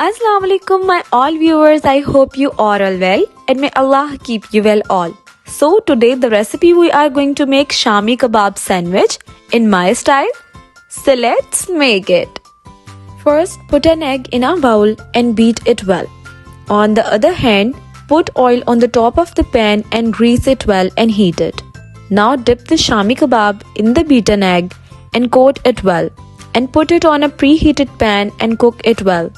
Assalamu alaikum my all viewers, I hope you are all well and may Allah keep you well all. So today the recipe we are going to make Shami Kebab sandwich in my style. So let's make it. First put an egg in a bowl and beat it well. On the other hand, put oil on the top of the pan and grease it well and heat it. Now dip the Shami Kebab in the beaten egg and coat it well and put it on a preheated pan and cook it well.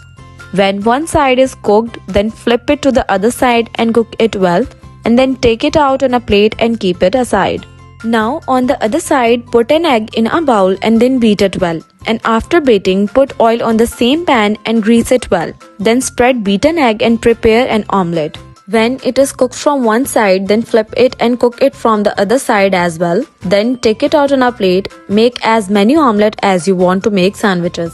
When one side is cooked, then flip it to the other side and cook it well and then take it out on a plate and keep it aside. Now on the other side, put an egg in a bowl and then beat it well. And after beating, put oil on the same pan and grease it well. Then spread beaten egg and prepare an omelet. When it is cooked from one side, then flip it and cook it from the other side as well. Then take it out on a plate. Make as many omelette as you want to make sandwiches.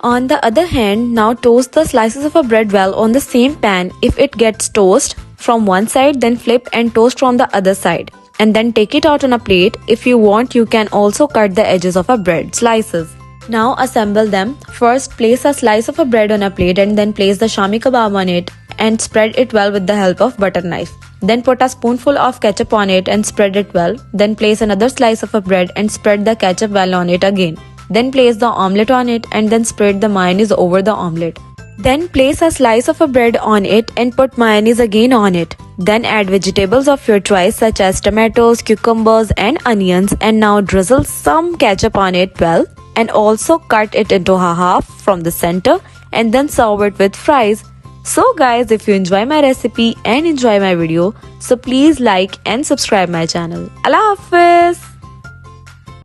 On the other hand, now toast the slices of a bread well on the same pan. If it gets toast from one side, then flip and toast from the other side. And then take it out on a plate. If you want, you can also cut the edges of a bread slices. Now assemble them. First place a slice of a bread on a plate and then place the Shami Kebab on it and spread it well with the help of butter knife. Then put a spoonful of ketchup on it and spread it well. Then place another slice of a bread and spread the ketchup well on it again. Then place the omelette on it and then spread the mayonnaise over the omelette. Then place a slice of a bread on it and put mayonnaise again on it. Then add vegetables of your choice such as tomatoes, cucumbers and onions and now drizzle some ketchup on it well and also cut it into a half from the center and then serve it with fries. So guys, if you enjoy my recipe and enjoy my video, so please like and subscribe my channel. Allah Hafiz!